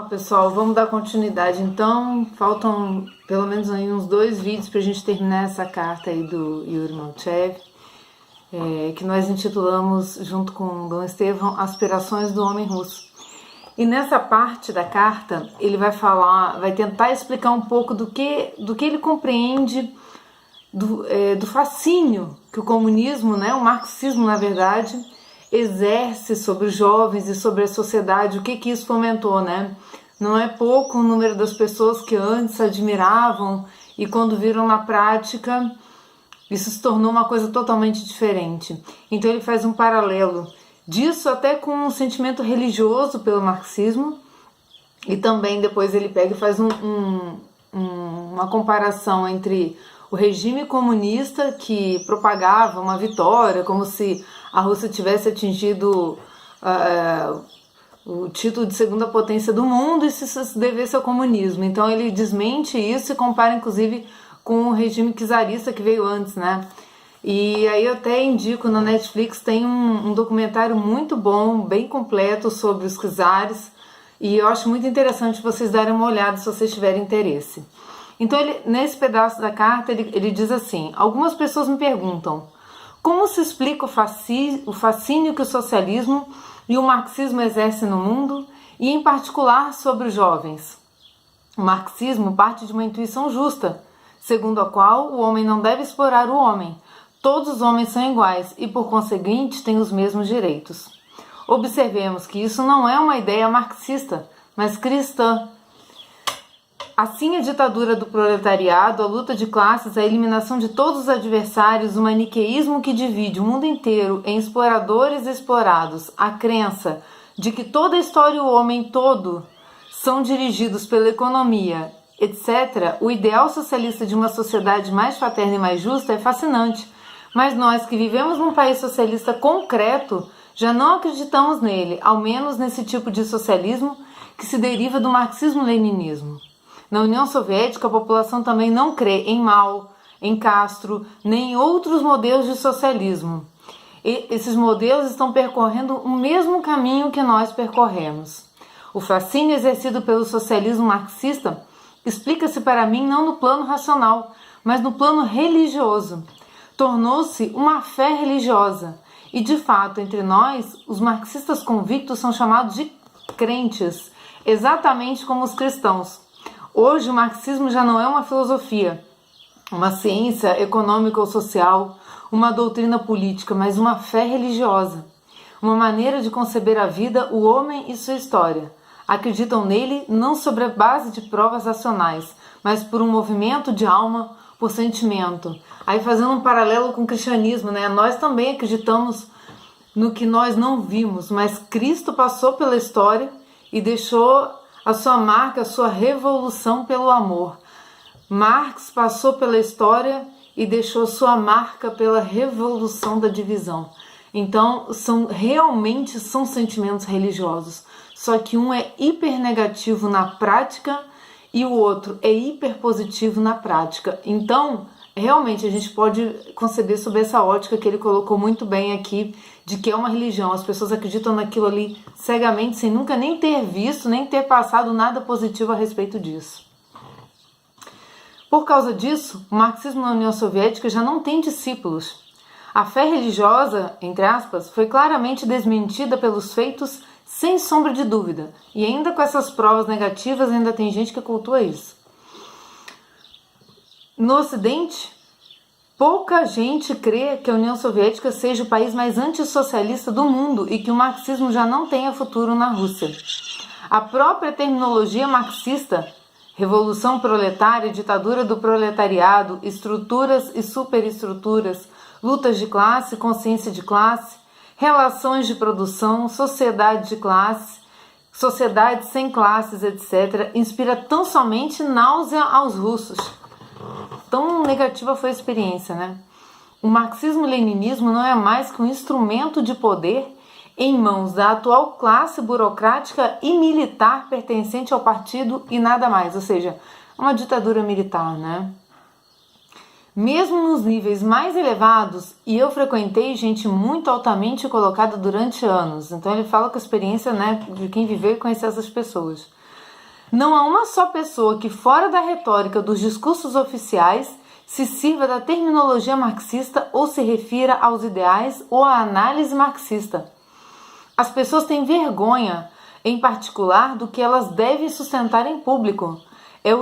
Pessoal, vamos dar continuidade então. Faltam pelo menos aí uns 2 vídeos para a gente terminar essa carta aí do Yuri Maltchev, que nós intitulamos, junto com Dom Estevão, Aspirações do Homem Russo. E nessa parte da carta ele vai tentar explicar um pouco do que ele compreende do fascínio que o comunismo, né, o marxismo na verdade, exerce sobre os jovens e sobre a sociedade, o que isso fomentou, né? Não é pouco o número das pessoas que antes admiravam e quando viram na prática, isso se tornou uma coisa totalmente diferente. Então ele faz um paralelo disso até com um sentimento religioso pelo marxismo e também depois ele pega e faz uma comparação entre o regime comunista que propagava uma vitória, como se a Rússia tivesse atingido o título de segunda potência do mundo e se devesse ao comunismo. Então ele desmente isso e compara inclusive com o regime czarista que veio antes, né? E aí eu até indico, na Netflix tem um documentário muito bom, bem completo sobre os czares, e eu acho muito interessante vocês darem uma olhada se vocês tiverem interesse. Então nesse pedaço da carta ele diz assim: algumas pessoas me perguntam como se explica o fascínio que o socialismo e o marxismo exercem no mundo, e em particular sobre os jovens. O marxismo parte de uma intuição justa, segundo a qual o homem não deve explorar o homem. Todos os homens são iguais e, por conseguinte, têm os mesmos direitos. Observemos que isso não é uma ideia marxista, mas cristã. Assim, a ditadura do proletariado, a luta de classes, a eliminação de todos os adversários, o maniqueísmo que divide o mundo inteiro em exploradores e explorados, a crença de que toda a história e o homem todo são dirigidos pela economia, etc., o ideal socialista de uma sociedade mais fraterna e mais justa é fascinante, mas nós que vivemos num país socialista concreto já não acreditamos nele, ao menos nesse tipo de socialismo que se deriva do marxismo-leninismo. Na União Soviética, a população também não crê em Mao, em Castro, nem em outros modelos de socialismo. E esses modelos estão percorrendo o mesmo caminho que nós percorremos. O fascínio exercido pelo socialismo marxista explica-se para mim não no plano racional, mas no plano religioso. Tornou-se uma fé religiosa. E, de fato, entre nós, os marxistas convictos são chamados de crentes, exatamente como os cristãos. Hoje o marxismo já não é uma filosofia, uma ciência econômica ou social, uma doutrina política, mas uma fé religiosa, uma maneira de conceber a vida, o homem e sua história. Acreditam nele não sobre a base de provas racionais, mas por um movimento de alma, por sentimento. Aí fazendo um paralelo com o cristianismo, né? Nós também acreditamos no que nós não vimos, mas Cristo passou pela história e deixou a sua marca, a sua revolução pelo amor. Marx passou pela história e deixou sua marca pela revolução da divisão. Então, realmente são sentimentos religiosos. Só que um é hiper negativo na prática e o outro é hiper positivo na prática. Então, realmente a gente pode conceber sob essa ótica que ele colocou muito bem aqui, de que é uma religião. As pessoas acreditam naquilo ali cegamente, sem nunca nem ter visto, nem ter passado nada positivo a respeito disso. Por causa disso, o marxismo na União Soviética já não tem discípulos. A fé religiosa, entre aspas, foi claramente desmentida pelos feitos, sem sombra de dúvida. E ainda com essas provas negativas, ainda tem gente que cultua isso. No Ocidente, pouca gente crê que a União Soviética seja o país mais antissocialista do mundo e que o marxismo já não tenha futuro na Rússia. A própria terminologia marxista, revolução proletária, ditadura do proletariado, estruturas e superestruturas, lutas de classe, consciência de classe, relações de produção, sociedade de classe, sociedade sem classes, etc., inspira tão somente náusea aos russos. Tão negativa foi a experiência, né? O marxismo-leninismo não é mais que um instrumento de poder em mãos da atual classe burocrática e militar pertencente ao partido e nada mais, ou seja, uma ditadura militar, né? Mesmo nos níveis mais elevados, e eu frequentei gente muito altamente colocada durante anos, então ele fala com a experiência, né, de quem viveu e conheceu essas pessoas. Não há uma só pessoa que, fora da retórica dos discursos oficiais, se sirva da terminologia marxista ou se refira aos ideais ou à análise marxista. As pessoas têm vergonha, em particular, do que elas devem sustentar em público. É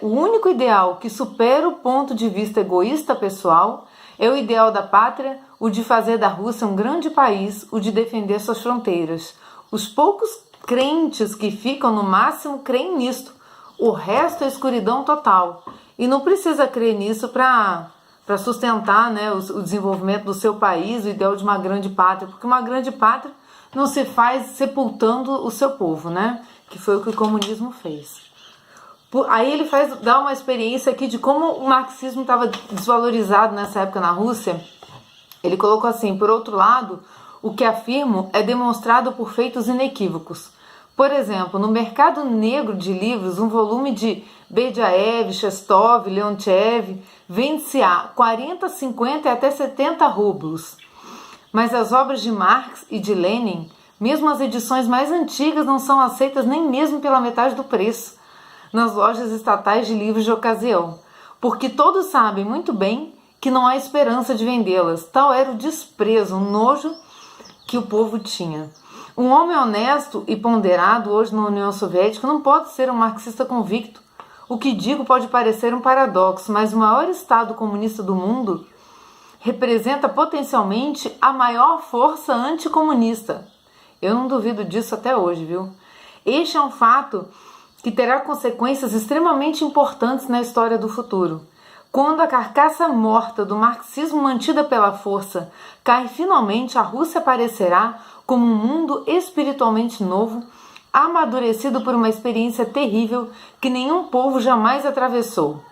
o único ideal que supera o ponto de vista egoísta pessoal, é o ideal da pátria, o de fazer da Rússia um grande país, o de defender suas fronteiras. Os poucos crentes que ficam no máximo creem nisto, o resto é escuridão total. E não precisa crer nisso para sustentar, né, o desenvolvimento do seu país, o ideal de uma grande pátria, porque uma grande pátria não se faz sepultando o seu povo, né, que foi o que o comunismo fez. Aí ele dá uma experiência aqui de como o marxismo estava desvalorizado nessa época na Rússia. Ele colocou assim: por outro lado, o que afirmo é demonstrado por feitos inequívocos. Por exemplo, no mercado negro de livros, um volume de Bediaev, Chestov, Leontiev vende-se a 40, 50 e até 70 rublos. Mas as obras de Marx e de Lenin, mesmo as edições mais antigas, não são aceitas nem mesmo pela metade do preço nas lojas estatais de livros de ocasião, porque todos sabem muito bem que não há esperança de vendê-las. Tal era o desprezo, o nojo que o povo tinha. Um homem honesto e ponderado hoje na União Soviética não pode ser um marxista convicto. O que digo pode parecer um paradoxo, mas o maior Estado comunista do mundo representa potencialmente a maior força anticomunista. Eu não duvido disso até hoje, viu? Este é um fato que terá consequências extremamente importantes na história do futuro. Quando a carcaça morta do marxismo mantida pela força cai finalmente, a Rússia aparecerá como um mundo espiritualmente novo, amadurecido por uma experiência terrível que nenhum povo jamais atravessou.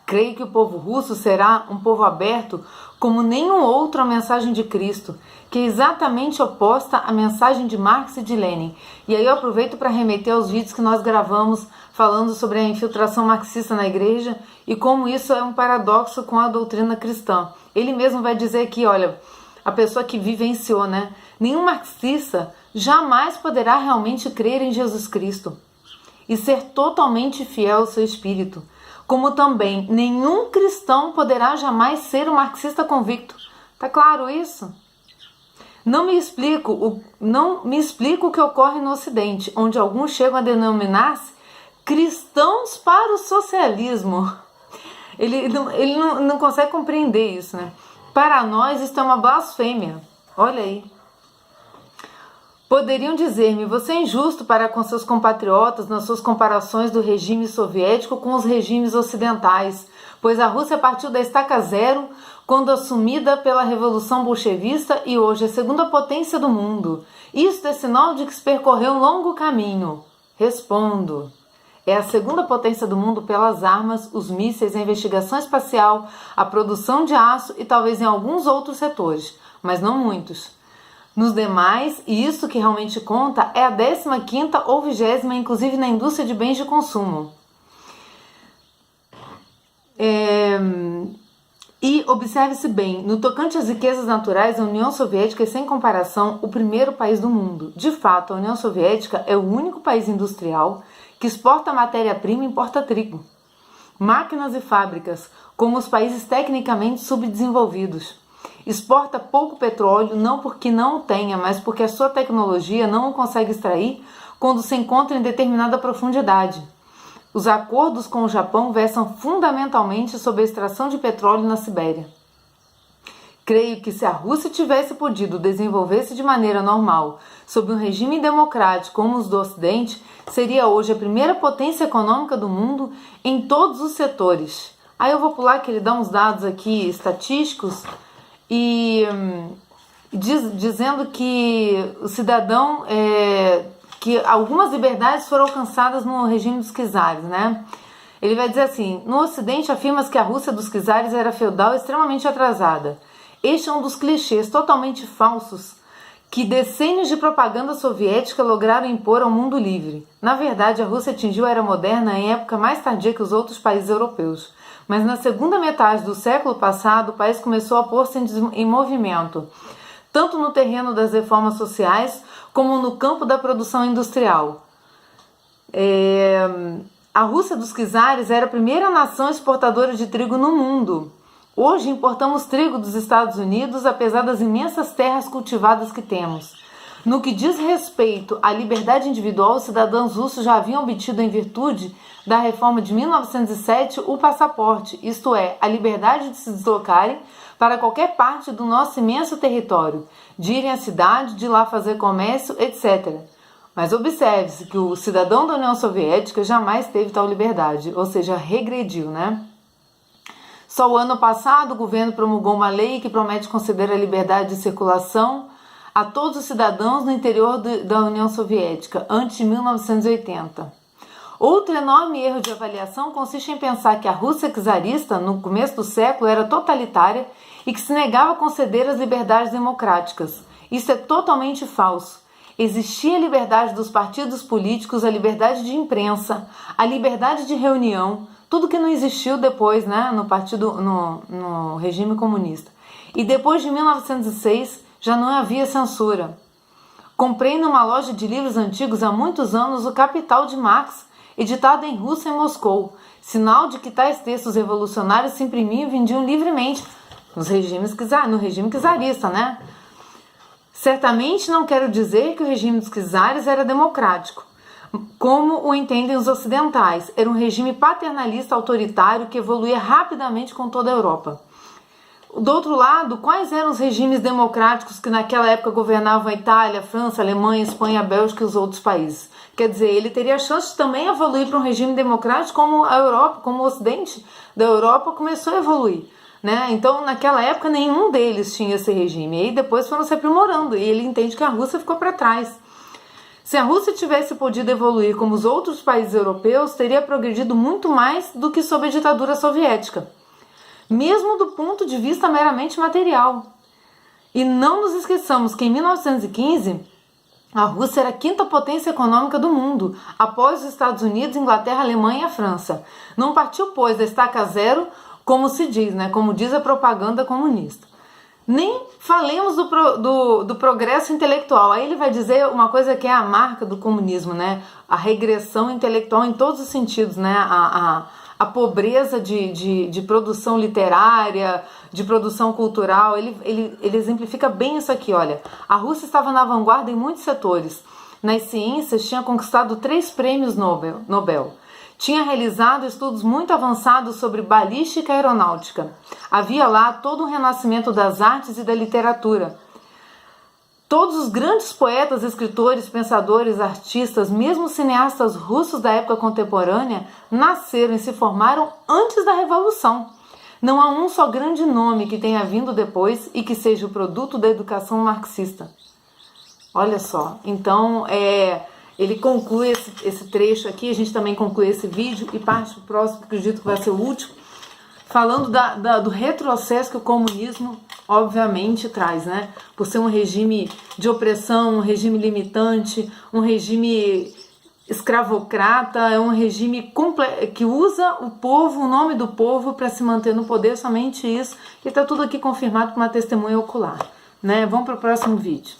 Creio que o povo russo será um povo aberto como nenhum outro à mensagem de Cristo, que é exatamente oposta à mensagem de Marx e de Lenin. E aí eu aproveito para remeter aos vídeos que nós gravamos falando sobre a infiltração marxista na igreja e como isso é um paradoxo com a doutrina cristã. Ele mesmo vai dizer aqui, olha, a pessoa que vivenciou, né? Nenhum marxista jamais poderá realmente crer em Jesus Cristo e ser totalmente fiel ao seu espírito. Como também nenhum cristão poderá jamais ser um marxista convicto. Tá claro isso? Não me explico o que ocorre no Ocidente, onde alguns chegam a denominar-se cristãos para o socialismo. Ele não consegue compreender isso, né? Para nós, isso é uma blasfêmia. Olha aí. Poderiam dizer-me, você é injusto para com seus compatriotas nas suas comparações do regime soviético com os regimes ocidentais, pois a Rússia partiu da estaca zero quando assumida pela Revolução Bolchevista e hoje é a segunda potência do mundo. Isto é sinal de que se percorreu um longo caminho. Respondo. É a segunda potência do mundo pelas armas, os mísseis, a investigação espacial, a produção de aço e talvez em alguns outros setores, mas não muitos. Nos demais, e isso que realmente conta, é a 15ª ou 20ª, inclusive na indústria de bens de consumo. E observe-se bem, no tocante às riquezas naturais, a União Soviética é sem comparação o primeiro país do mundo. De fato, a União Soviética é o único país industrial que exporta matéria-prima e importa trigo, máquinas e fábricas, como os países tecnicamente subdesenvolvidos. Exporta pouco petróleo, não porque não o tenha, mas porque a sua tecnologia não o consegue extrair quando se encontra em determinada profundidade. Os acordos com o Japão versam fundamentalmente sobre a extração de petróleo na Sibéria. Creio que se a Rússia tivesse podido desenvolver-se de maneira normal, sob um regime democrático como os do Ocidente, seria hoje a primeira potência econômica do mundo em todos os setores. Aí eu vou pular que ele dá uns dados aqui estatísticos e dizendo que o cidadão, que algumas liberdades foram alcançadas no regime dos czares, né? Ele vai dizer assim, no Ocidente afirma-se que a Rússia dos czares era feudal e extremamente atrasada. Este é um dos clichês totalmente falsos que decênios de propaganda soviética lograram impor ao mundo livre. Na verdade, a Rússia atingiu a era moderna em época mais tardia que os outros países europeus. Mas na segunda metade do século passado, o país começou a pôr-se em movimento, tanto no terreno das reformas sociais como no campo da produção industrial. A Rússia dos czares era a primeira nação exportadora de trigo no mundo. Hoje importamos trigo dos Estados Unidos, apesar das imensas terras cultivadas que temos. No que diz respeito à liberdade individual, os cidadãos russos já haviam obtido, em virtude da reforma de 1907, o passaporte, isto é, a liberdade de se deslocarem para qualquer parte do nosso imenso território, de irem à cidade, de lá fazer comércio, etc. Mas observe-se que o cidadão da União Soviética jamais teve tal liberdade, ou seja, regrediu, né? Só o ano passado o governo promulgou uma lei que promete conceder a liberdade de circulação a todos os cidadãos no interior da União Soviética, antes de 1980. Outro enorme erro de avaliação consiste em pensar que a Rússia czarista, no começo do século, era totalitária e que se negava a conceder as liberdades democráticas. Isso é totalmente falso. Existia a liberdade dos partidos políticos, a liberdade de imprensa, a liberdade de reunião, tudo que não existiu depois, né, no regime comunista. E depois de 1906 já não havia censura. Comprei numa loja de livros antigos há muitos anos o Capital de Marx, editado em russo em Moscou, sinal de que tais textos revolucionários se imprimiam e vendiam livremente no regime czarista, né? Certamente não quero dizer que o regime dos czares era democrático, como o entendem os ocidentais. Era um regime paternalista autoritário que evoluía rapidamente com toda a Europa. Do outro lado, quais eram os regimes democráticos que naquela época governavam a Itália, a França, a Alemanha, a Espanha, a Bélgica e os outros países? Quer dizer, ele teria a chance de também evoluir para um regime democrático como a Europa, como o Ocidente da Europa começou a evoluir, né? Então, naquela época, nenhum deles tinha esse regime. E aí depois foram se aprimorando e ele entende que a Rússia ficou para trás. Se a Rússia tivesse podido evoluir como os outros países europeus, teria progredido muito mais do que sob a ditadura soviética, mesmo do ponto de vista meramente material. E não nos esqueçamos que em 1915 a Rússia era a quinta potência econômica do mundo, após os Estados Unidos, Inglaterra, Alemanha e a França. Não partiu, pois, da estaca zero, como se diz, né? Como diz a propaganda comunista. Nem falemos do progresso intelectual. Aí ele vai dizer uma coisa que é a marca do comunismo, né? A regressão intelectual em todos os sentidos, né? A pobreza de produção literária, de produção cultural. Ele exemplifica bem isso aqui, olha. A Rússia estava na vanguarda em muitos setores. Nas ciências, tinha conquistado 3 prêmios Nobel. Tinha realizado estudos muito avançados sobre balística e aeronáutica. Havia lá todo um renascimento das artes e da literatura. Todos os grandes poetas, escritores, pensadores, artistas, mesmo cineastas russos da época contemporânea, nasceram e se formaram antes da Revolução. Não há um só grande nome que tenha vindo depois e que seja o produto da educação marxista. Olha só, então ele conclui esse trecho aqui, a gente também conclui esse vídeo e parte para o próximo, que acredito que vai ser o último, falando do retrocesso que o comunismo obviamente traz, né? Por ser um regime de opressão, um regime limitante, um regime escravocrata, é um regime que usa o povo, o nome do povo, para se manter no poder, somente isso, e está tudo aqui confirmado por uma testemunha ocular, né? Vamos para o próximo vídeo.